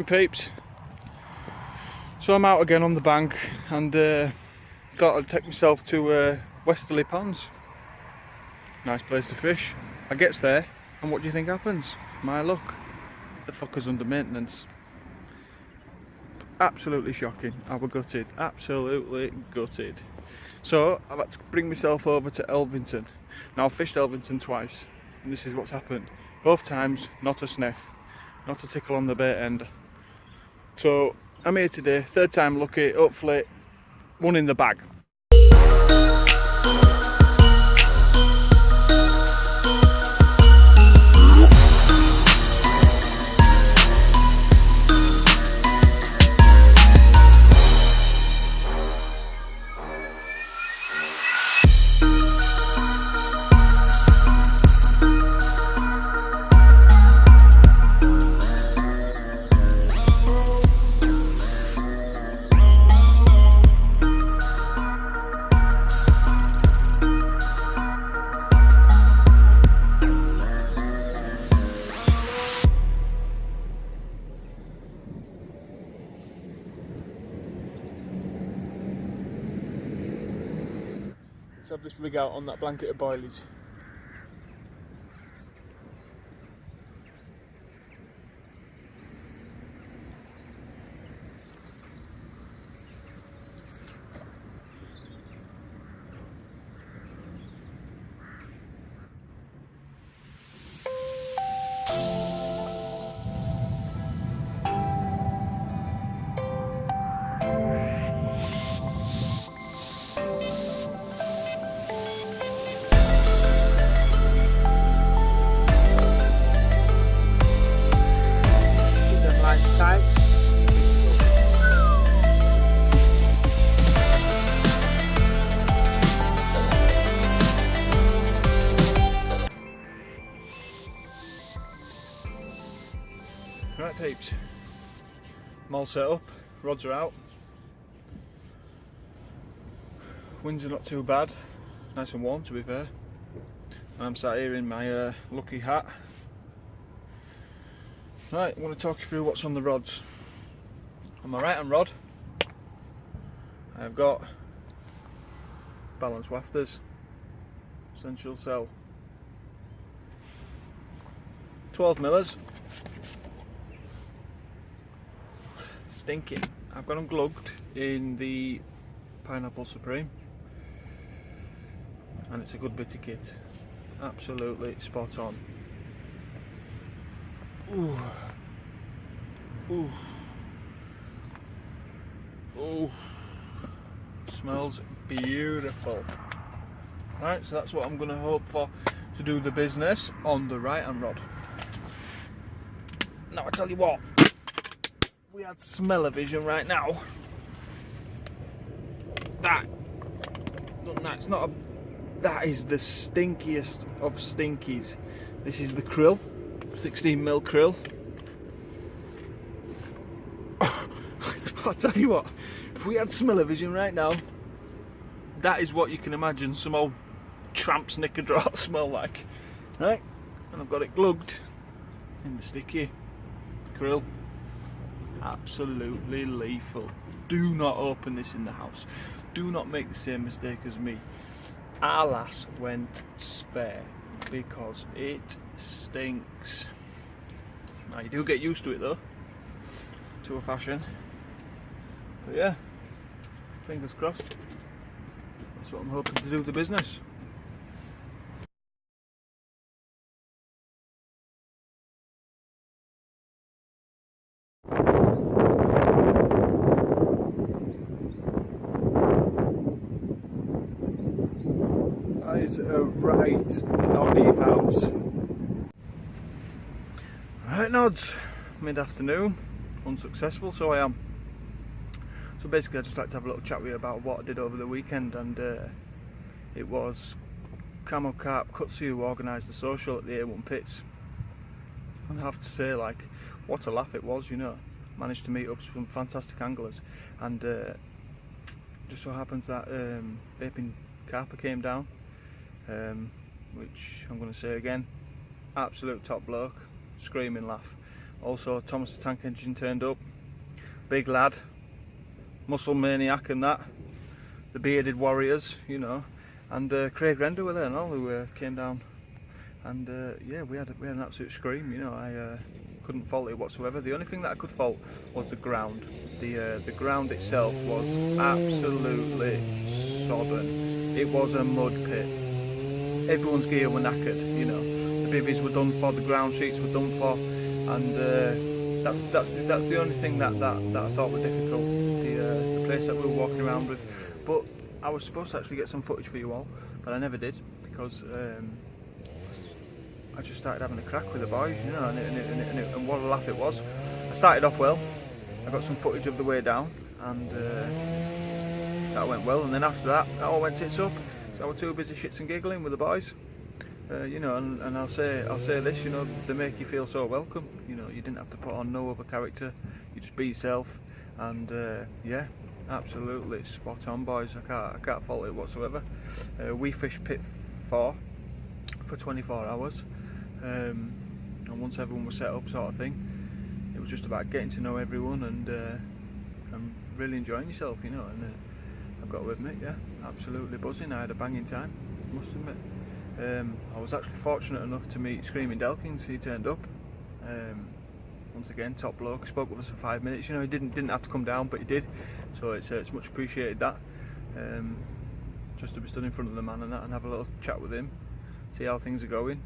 Morning peeps. So I'm out again on the bank and thought I'd take myself to Westerly Ponds. Nice place to fish. I gets there and what do you think happens? My luck. The fucker's under maintenance. Absolutely shocking. I was gutted. Absolutely gutted. So I've had to bring myself over to Elvington. Now I've fished Elvington twice and this is what's happened. Both times not a sniff. Not a tickle on the bait end. So I'm here today, third time lucky, hopefully one in the bag. Let's have this rig out on that blanket of boilies. Right peeps, I'm all set up, rods are out, winds are not too bad, nice and warm to be fair, and I'm sat here in my lucky hat. Right, I'm going to talk you through what's on the rods. On my right hand rod I've got balance wafters, essential cell, 12 millers. Stinking. I've got them glugged in the Pineapple Supreme and it's a good bit of kit, absolutely spot on. Ooh. Ooh. Ooh. Smells beautiful. Right, so that's what I'm going to hope for to do the business on the right hand rod. Now I tell you what, we had smell-o-vision right now. That is the stinkiest of stinkies. This is the krill, 16mm krill. I'll tell you what, if we had smell-o-vision right now, that is what you can imagine some old tramp's knicker-draw smell like. Right, and I've got it glugged in the sticky krill. Absolutely lethal. Do not open this in the house. Do not make the same mistake as me. Our lass went spare because it stinks. Now you do get used to it though, to a fashion. But yeah, fingers crossed. That's what I'm hoping to do the business. That is a right noddy house. Right nods, mid-afternoon, unsuccessful, so I am. So basically I'd just like to have a little chat with you about what I did over the weekend, and it was CARP Kutsu who organised the social at the A1 pits. And I have to say, like, what a laugh it was, you know. Managed to meet up with some fantastic anglers, and just so happens that vaping carper came down, which I'm going to say again, absolute top bloke, screaming laugh. Also Thomas the Tank Engine turned up, big lad, muscle maniac and that, the bearded warriors, you know, and Craig Render were there and all, who came down, and yeah, we had an absolute scream, you know. I couldn't fault it whatsoever. The only thing that I could fault was the ground. The ground itself was absolutely sodden. It was a mud pit. Everyone's gear were knackered, you know. The bivvies were done for, the ground sheets were done for, and that's the only thing that I thought was difficult. The place that we were walking around with. But I was supposed to actually get some footage for you all, but I never did, because I just started having a crack with the boys, you know, and what a laugh it was. I started off well. I got some footage of the way down, and that went well. And then after that, that all went tits up. So I was too busy shits and giggling with the boys, you know. And I'll say this, you know, they make you feel so welcome. You know, you didn't have to put on no other character. You just be yourself, and yeah, absolutely spot on, boys. I can't fault it whatsoever. We fished pit 4 for 24 hours, and once everyone was set up, sort of thing. It was just about getting to know everyone and really enjoying yourself, you know. And I've got to admit, yeah, absolutely buzzing. I had a banging time, must admit. I was actually fortunate enough to meet Screaming Delkins. He turned up. Once again, top bloke. Spoke with us for 5 minutes. You know, he didn't have to come down, but he did. So it's much appreciated that. Just to be stood in front of the man and that, and have a little chat with him, see how things are going.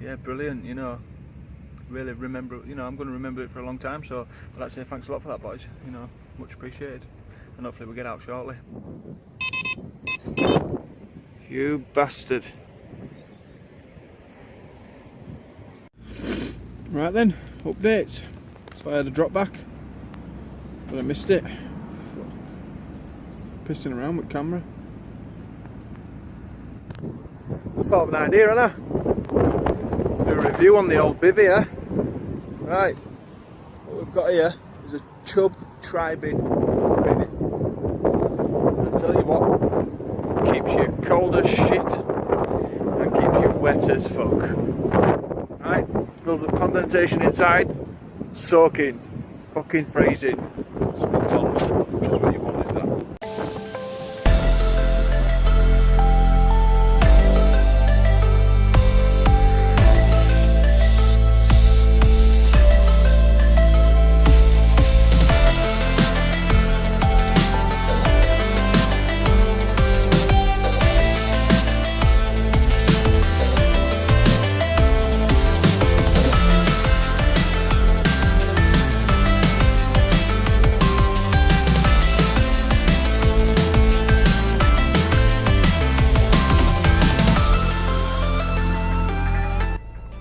Yeah, brilliant. You know. Really remember, you know, I'm going to remember it for a long time, so I'd like to say thanks a lot for that, boys, you know, much appreciated, and hopefully we'll get out shortly. You bastard. Right then, updates. So I had a drop back, but I missed it. Pissing around with camera. Just thought of an idea, innit? Let's do a review on the old bivvy here. Right, what we've got here is a chub tri-bid bivvy. I tell you what, keeps you cold as shit and keeps you wet as fuck. Right, builds up condensation inside, soaking, fucking freezing, spot on, just what you want is that.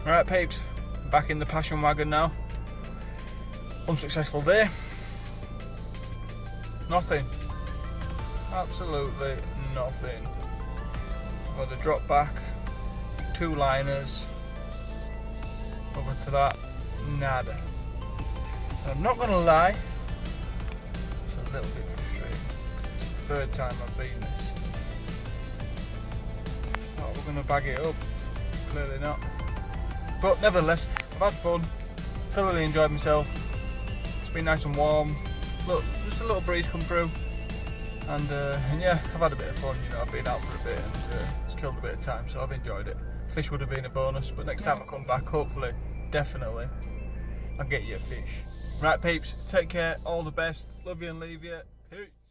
Alright peeps, back in the passion wagon now. Unsuccessful day. Nothing. Absolutely nothing. Got the drop back, 2 liners. Over to that, nada. And I'm not gonna lie, it's a little bit frustrating. It's the 3rd time I've been this. Thought we're gonna bag it up, clearly not. But nevertheless, I've had fun, thoroughly enjoyed myself. It's been nice and warm. Look, just a little breeze come through, and yeah, I've had a bit of fun. You know, I've been out for a bit and it's killed a bit of time, so I've enjoyed it. Fish would have been a bonus, but next time I come back, hopefully, definitely, I'll get you a fish. Right, peeps, take care. All the best. Love you and leave you. Peace.